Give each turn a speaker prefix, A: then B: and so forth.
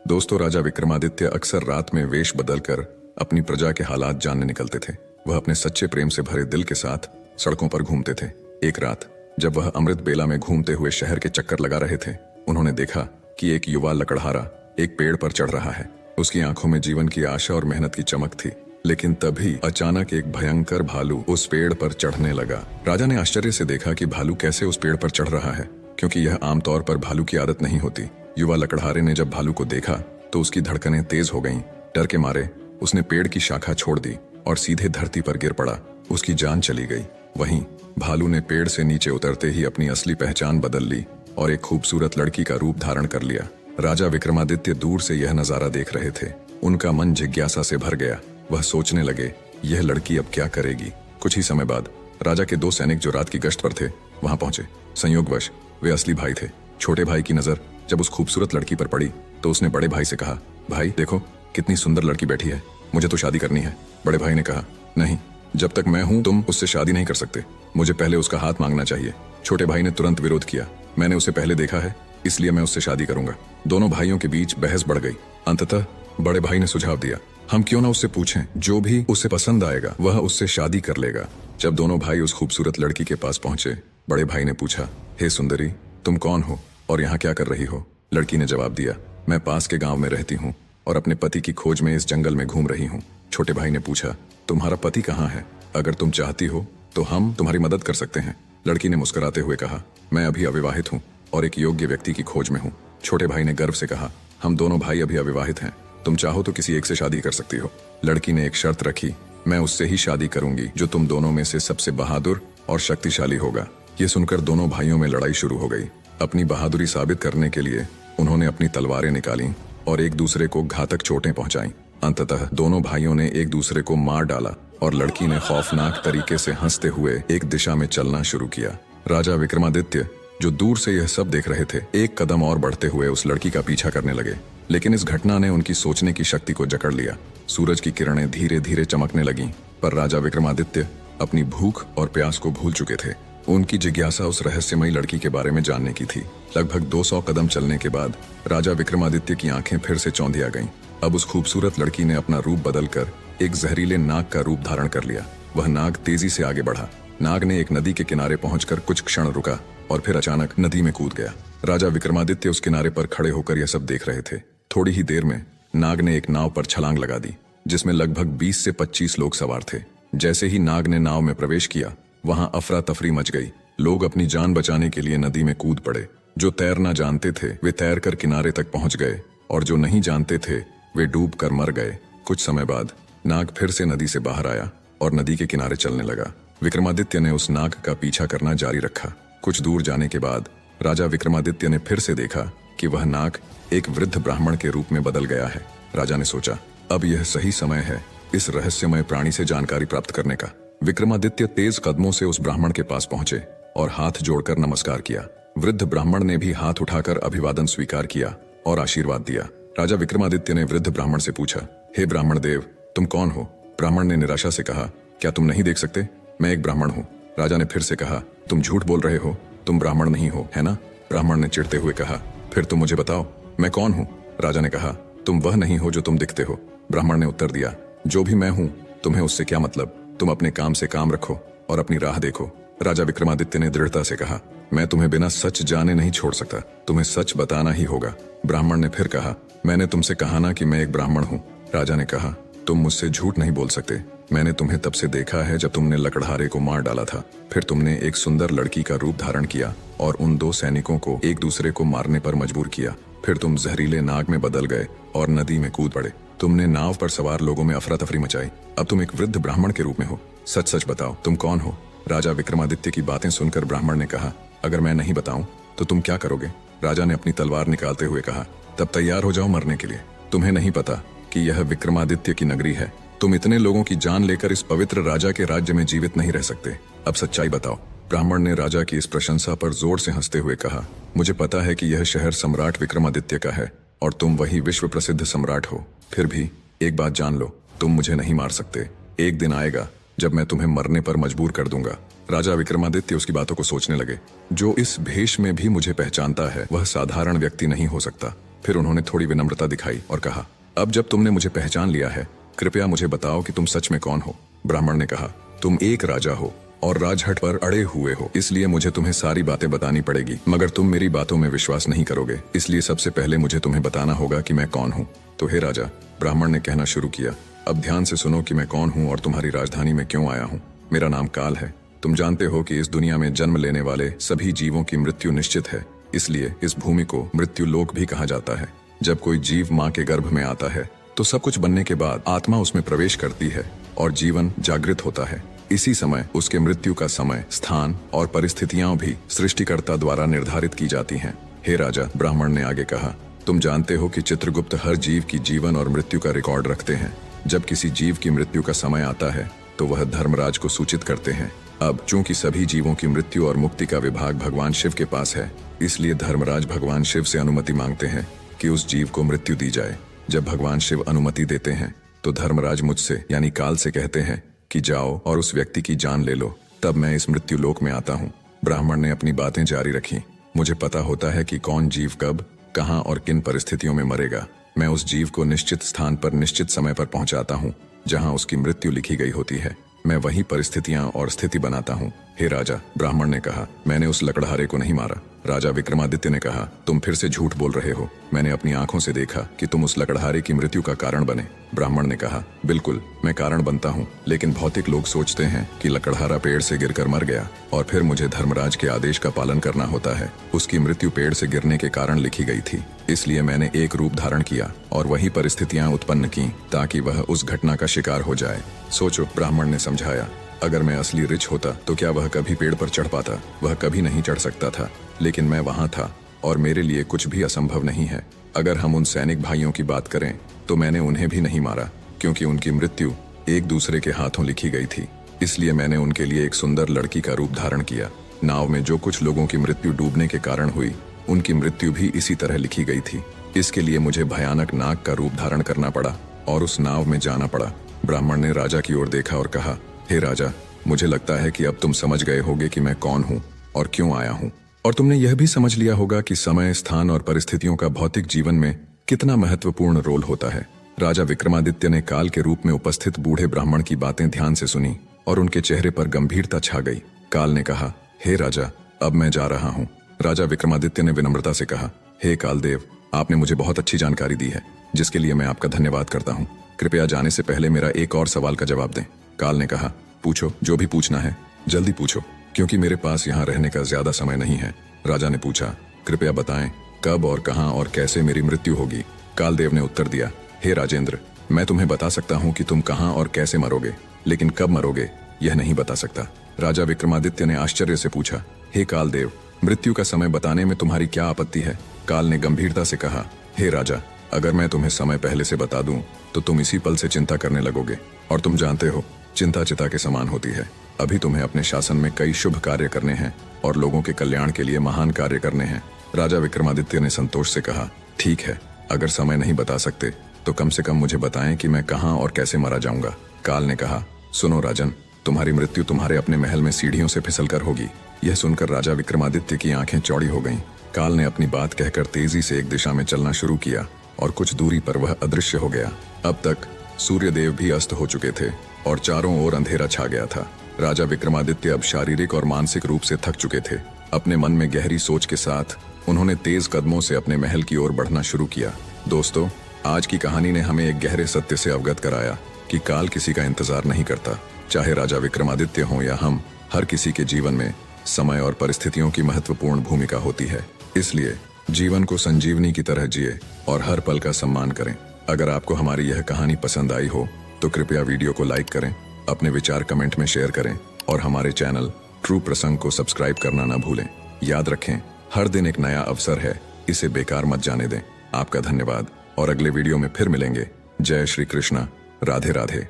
A: दोस्तों, राजा विक्रमादित्य अक्सर रात में वेश बदलकर अपनी प्रजा के हालात जानने निकलते थे। वह अपने सच्चे प्रेम से भरे दिल के साथ सड़कों पर घूमते थे। एक रात जब वह अमृत बेला में घूमते हुए शहर के चक्कर लगा रहे थे, उन्होंने देखा कि एक युवा लकड़हारा एक पेड़ पर चढ़ रहा है। उसकी आंखों में जीवन की आशा और मेहनत की चमक थी। लेकिन तभी अचानक एक भयंकर भालू उस पेड़ पर चढ़ने लगा। राजा ने आश्चर्य से देखा कि भालू कैसे उस पेड़ पर चढ़ रहा है, क्योंकि यह आमतौर पर भालू की आदत नहीं होती। युवा लकड़हारे ने जब भालू को देखा तो उसकी धड़कनें तेज हो गईं। डर के मारे उसने पेड़ की शाखा छोड़ दी और सीधे धरती पर गिर पड़ा। उसकी जान चली गई। वहीं भालू ने पेड़ से नीचे उतरते ही अपनी असली पहचान बदल ली और एक खूबसूरत लड़की का रूप धारण कर लिया। राजा विक्रमादित्य दूर से यह नजारा देख रहे थे। उनका मन जिज्ञासा से भर गया। वह सोचने लगे, यह लड़की अब क्या करेगी। कुछ ही समय बाद राजा के दो सैनिक जो रात की गश्त पर थे वहां पहुंचे। संयोगवश वे असली भाई थे। छोटे भाई की नजर जब उस खूबसूरत लड़की पर पड़ी तो उसने बड़े भाई से कहा, भाई देखो कितनी सुंदर लड़की बैठी है, मुझे तो शादी करनी है। बड़े भाई ने कहा, नहीं, जब तक मैं हूं तुम उससे शादी नहीं कर सकते, मुझे पहले उसका हाथ मांगना चाहिए। छोटे भाई ने तुरंत विरोध किया, मैंने उसे पहले देखा है, इसलिए मैं उससे शादी करूंगा। दोनों भाइयों के बीच बहस बढ़ गई। अंततः बड़े भाई ने सुझाव दिया, हम क्यों ना उससे पूछें, जो भी उसे पसंद आएगा वह उससे शादी कर लेगा। जब दोनों भाई उस खूबसूरत लड़की के पास पहुंचे, बड़े भाई ने पूछा, हे सुंदरी, तुम कौन हो और यहाँ क्या कर रही हो। लड़की ने जवाब दिया, मैं पास के गांव में रहती हूँ और अपने पति की खोज में इस जंगल में घूम रही हूँ। छोटे भाई ने पूछा, तुम्हारा पति कहाँ है, अगर तुम चाहती हो तो हम तुम्हारी मदद कर सकते हैं। लड़की ने मुस्कुराते हुए कहा, मैं अभी अविवाहित हूँ और एक योग्य व्यक्ति की खोज में हूँ। छोटे भाई ने गर्व से कहा, हम दोनों भाई अभी अविवाहित हैं, तुम चाहो तो किसी एक से शादी कर सकती हो। लड़की ने एक शर्त रखी, मैं उससे ही शादी करूंगी जो तुम दोनों में से सबसे बहादुर और शक्तिशाली होगा। ये सुनकर दोनों भाइयों में लड़ाई शुरू हो गई। अपनी बहादुरी साबित करने के लिए उन्होंने अपनी तलवारें निकाली और एक दूसरे को घातक चोटें पहुंचाई। अंततः दोनों भाइयों ने एक दूसरे को मार डाला और लड़की ने खौफनाक तरीके से हंसते हुए एक दिशा में चलना शुरू किया। राजा विक्रमादित्य जो दूर से यह सब देख रहे थे, एक कदम और बढ़ते हुए उस लड़की का पीछा करने लगे। लेकिन इस घटना ने उनकी सोचने की शक्ति को जकड़ लिया। सूरज की किरणें धीरे धीरे चमकने लगीं, पर राजा विक्रमादित्य अपनी भूख और प्यास को भूल चुके थे। उनकी जिज्ञासा उस रहस्यमयी लड़की के बारे में जानने की थी। लगभग 200 कदम चलने के बाद राजा विक्रमादित्य की आंखें फिर से चौंधिया गईं। अब उस खूबसूरत लड़की ने अपना रूप बदलकर एक जहरीले नाग का रूप धारण कर लिया। वह नाग तेजी से आगे बढ़ा। नाग ने एक नदी के किनारे पहुंचकर कुछ क्षण रुका और फिर अचानक नदी में कूद गया। राजा विक्रमादित्य उस किनारे पर खड़े होकर यह सब देख रहे थे। थोड़ी ही देर में नाग ने एक नाव पर छलांग लगा दी, जिसमें लगभग 20 से 25 लोग सवार थे। जैसे ही नाग ने नाव में प्रवेश किया, वहां अफरा तफरी मच गई। लोग अपनी जान बचाने के लिए नदी में कूद पड़े। जो तैरना जानते थे वे तैरकर किनारे तक पहुंच गए और जो नहीं जानते थे वे डूब कर मर गए। कुछ समय बाद नाग फिर से नदी से बाहर आया और नदी के किनारे चलने लगा। विक्रमादित्य ने उस नाग का पीछा करना जारी रखा। कुछ दूर जाने के बाद राजा विक्रमादित्य ने फिर से देखा कि वह नाग एक वृद्ध ब्राह्मण के रूप में बदल गया है। राजा ने सोचा, अब यह सही समय है इस रहस्यमय प्राणी से जानकारी प्राप्त करने का। विक्रमादित्य तेज कदमों से उस ब्राह्मण के पास पहुंचे और हाथ जोड़कर नमस्कार किया। वृद्ध ब्राह्मण ने भी हाथ उठाकर अभिवादन स्वीकार किया और आशीर्वाद दिया। राजा विक्रमादित्य ने वृद्ध ब्राह्मण से पूछा, हे ब्राह्मण देव, तुम कौन हो। ब्राह्मण ने निराशा से कहा, क्या तुम नहीं देख सकते, मैं एक ब्राह्मण हूँ। राजा ने फिर से कहा, तुम झूठ बोल रहे हो, तुम ब्राह्मण नहीं हो, है ना। ब्राह्मण ने चिढ़ते हुए कहा, फिर तुम मुझे बताओ मैं कौन हूँ। राजा ने कहा, तुम वह नहीं हो जो तुम दिखते हो। ब्राह्मण ने उत्तर दिया, जो भी मैं हूँ तुम्हें उससे क्या मतलब, तुम अपने काम से काम रखो और अपनी राह देखो। राजा विक्रमादित्य ने दृढ़ता से कहा, मैं तुम्हें बिना सच जाने नहीं छोड़ सकता, तुम्हें सच बताना ही होगा। ब्राह्मण ने फिर कहा, मैंने तुमसे कहा ना कि मैं एक ब्राह्मण हूँ। राजा ने कहा, तुम मुझसे झूठ नहीं बोल सकते, मैंने तुम्हें तब से देखा है जब तुमने लकड़हारे को मार डाला था। फिर तुमने एक सुंदर लड़की का रूप धारण किया और उन दो सैनिकों को एक दूसरे को मारने पर मजबूर किया। फिर तुम जहरीले नाग में बदल गए और नदी में कूद पड़े। तुमने नाव पर सवार लोगों में अफरा तफरी मचाई। अब तुम एक वृद्ध ब्राह्मण के रूप में हो। सच सच बताओ, तुम कौन हो। राजा विक्रमादित्य की बातें सुनकर ब्राह्मण ने कहा, अगर मैं नहीं बताऊं तो तुम क्या करोगे। राजा ने अपनी तलवार निकालते हुए कहा, तब तैयार हो जाओ मरने के लिए। तुम्हें नहीं पता कि यह विक्रमादित्य की नगरी है। तुम इतने लोगों की जान लेकर इस पवित्र राजा के राज्य में जीवित नहीं रह सकते। अब सच्चाई बताओ। ब्राह्मण ने राजा की इस प्रशंसा पर जोर से हंसते हुए कहा, मुझे पता है कि यह शहर सम्राट विक्रमादित्य का है और तुम वही विश्व प्रसिद्ध सम्राट हो। फिर भी एक बात जान लो, तुम मुझे नहीं मार सकते। एक दिन आएगा जब मैं तुम्हें मरने पर मजबूर कर दूंगा। राजा विक्रमादित्य उसकी बातों को सोचने लगे। जो इस भेष में भी मुझे पहचानता है वह साधारण व्यक्ति नहीं हो सकता। फिर उन्होंने थोड़ी विनम्रता दिखाई और कहा, अब जब तुमने मुझे पहचान लिया है, कृपया मुझे बताओ कि तुम सच में कौन हो। ब्राह्मण ने कहा, तुम एक राजा हो और राजहट पर अड़े हुए हो, इसलिए मुझे तुम्हें सारी बातें बतानी पड़ेगी, मगर तुम मेरी बातों में विश्वास नहीं करोगे, इसलिए सबसे पहले मुझे तुम्हें बताना होगा कि मैं कौन हूँ। तो हे राजा, ब्राह्मण ने कहना शुरू किया, अब ध्यान से सुनो कि मैं कौन हूँ और तुम्हारी राजधानी में क्यों आया हूँ। मेरा नाम काल है। तुम जानते हो कि इस दुनिया में जन्म लेने वाले सभी जीवों की मृत्यु निश्चित है, इसलिए इस भूमि को मृत्यु लोक भी कहा जाता है। जब कोई जीव माँ के गर्भ में आता है तो सब कुछ बनने के बाद आत्मा उसमें प्रवेश करती है और जीवन जागृत होता है। इसी समय उसके मृत्यु का समय, स्थान और परिस्थितियां भी सृष्टिकर्ता द्वारा निर्धारित की जाती हैं। हे राजा, ब्राह्मण ने आगे कहा, तुम जानते हो कि चित्रगुप्त हर जीव की जीवन और मृत्यु का रिकॉर्ड रखते हैं। जब किसी जीव की मृत्यु का समय आता है तो वह धर्मराज को सूचित करते हैं। अब चूंकि सभी जीवों की मृत्यु और मुक्ति का विभाग भगवान शिव के पास है, इसलिए धर्मराज भगवान शिव से अनुमति मांगते हैं कि उस जीव को मृत्यु दी जाए। जब भगवान शिव अनुमति देते हैं तो धर्मराज मुझसे यानी काल से कहते हैं कि जाओ और उस व्यक्ति की जान ले लो, तब मैं इस मृत्यु लोक में आता हूँ। ब्राह्मण ने अपनी बातें जारी रखी, मुझे पता होता है कि कौन जीव कब, कहाँ और किन परिस्थितियों में मरेगा। मैं उस जीव को निश्चित स्थान पर निश्चित समय पर पहुंचाता हूँ जहाँ उसकी मृत्यु लिखी गई होती है। मैं वही परिस्थितियां और स्थिति बनाता हूँ। हे राजा, ब्राह्मण ने कहा, मैंने उस लकड़हारे को नहीं मारा। राजा विक्रमादित्य ने कहा, तुम फिर से झूठ बोल रहे हो। मैंने अपनी आंखों से देखा कि तुम उस लकड़हारे की मृत्यु का कारण बने। ब्राह्मण ने कहा, बिल्कुल, मैं कारण बनता हूँ, लेकिन भौतिक लोग सोचते हैं कि लकड़हारा पेड़ से गिरकर मर गया और फिर मुझे धर्मराज के आदेश का पालन करना होता है। उसकी मृत्यु पेड़ से गिरने के कारण लिखी गई थी, इसलिए मैंने एक रूप धारण किया और वही परिस्थितियां उत्पन्न की ताकि वह उस घटना का शिकार हो जाए। सोचो, ब्राह्मण ने समझाया, अगर मैं असली रिच होता तो क्या वह कभी पेड़ पर चढ़ पाता? वह कभी नहीं चढ़ सकता था, लेकिन मैं वहां था और मेरे लिए कुछ भी असंभव नहीं है। अगर हम उन सैनिक भाइयों की बात करें तो मैंने उन्हें भी नहीं मारा, क्योंकि उनकी मृत्यु एक दूसरे के हाथों लिखी गई थी। इसलिए मैंने उनके लिए एक सुंदर लड़की का रूप धारण किया। नाव में जो कुछ लोगों की मृत्यु डूबने के कारण हुई, उनकी मृत्यु भी इसी तरह लिखी गई थी। इसके लिए मुझे भयानक नाग का रूप धारण करना पड़ा और उस नाव में जाना पड़ा। ब्राह्मण ने राजा की ओर देखा और कहा, हे राजा, मुझे लगता है कि अब तुम समझ गए होगे कि मैं कौन हूँ और क्यों आया हूँ, और तुमने यह भी समझ लिया होगा कि समय, स्थान और परिस्थितियों का भौतिक जीवन में कितना महत्वपूर्ण रोल होता है। राजा विक्रमादित्य ने काल के रूप में उपस्थित बूढ़े ब्राह्मण की बातें ध्यान से सुनी और उनके चेहरे पर गंभीरता छा गई। काल ने कहा, हे राजा, अब मैं जा रहा हूँ। राजा विक्रमादित्य ने विनम्रता से कहा, हे कालदेव, आपने मुझे बहुत अच्छी जानकारी दी है, जिसके लिए मैं आपका धन्यवाद करता हूँ। कृपया जाने से पहले मेरा एक और सवाल का जवाब दें। काल ने कहा, पूछो, जो भी पूछना है जल्दी पूछो, क्योंकि मेरे पास यहाँ रहने का ज्यादा समय नहीं है। राजा ने पूछा, कृपया बताएं कब और कहाँ और कैसे मेरी मृत्यु होगी। कालदेव ने उत्तर दिया, हे राजेंद्र, मैं तुम्हें बता सकता हूँ कि तुम कहाँ और कैसे मरोगे, लेकिन कब मरोगे यह नहीं बता सकता। राजा विक्रमादित्य ने आश्चर्य से पूछा, हे कालदेव, मृत्यु का समय बताने में तुम्हारी क्या आपत्ति है? काल ने गंभीरता से कहा, हे राजा, अगर मैं तुम्हें समय पहले से बता दूं तो तुम इसी पल से चिंता करने लगोगे, और तुम जानते हो चिंता चिता के समान होती है। अभी तुम्हें अपने शासन में कई शुभ कार्य करने हैं और लोगों के कल्याण के लिए महान कार्य करने हैं। राजा विक्रमादित्य ने संतोष से कहा, ठीक है, अगर समय नहीं बता सकते तो कम से कम मुझे बताएं कि मैं कहाँ और कैसे मारा जाऊंगा। काल ने कहा, सुनो राजन, तुम्हारी मृत्यु तुम्हारे अपने महल में सीढ़ियों से फिसलकर होगी। यह सुनकर राजा विक्रमादित्य की आंखें चौड़ी हो गईं। काल ने अपनी बात कहकर तेजी से एक दिशा में चलना शुरू किया और कुछ दूरी पर वह अदृश्य हो गया। अब तक सूर्यदेव भी अस्त हो चुके थे और चारों ओर अंधेरा छा गया था। राजा विक्रमादित्य अब शारीरिक और मानसिक रूप से थक चुके थे। अपने मन में गहरी सोच के साथ उन्होंने तेज कदमों से अपने महल की ओर बढ़ना शुरू किया। दोस्तों, आज की कहानी ने हमें एक गहरे सत्य से अवगत कराया कि काल किसी का इंतजार नहीं करता। चाहे राजा विक्रमादित्य हों या हम, हर किसी के जीवन में समय और परिस्थितियों की महत्वपूर्ण भूमिका होती है। इसलिए जीवन को संजीवनी की तरह जिए और हर पल का सम्मान करें। अगर आपको हमारी यह कहानी पसंद आई हो तो कृपया वीडियो को लाइक करें, अपने विचार कमेंट में शेयर करें और हमारे चैनल ट्रू प्रसंग को सब्सक्राइब करना ना भूलें। याद रखें, हर दिन एक नया अवसर है, इसे बेकार मत जाने दें। आपका धन्यवाद और अगले वीडियो में फिर मिलेंगे। जय श्री कृष्णा, राधे राधे।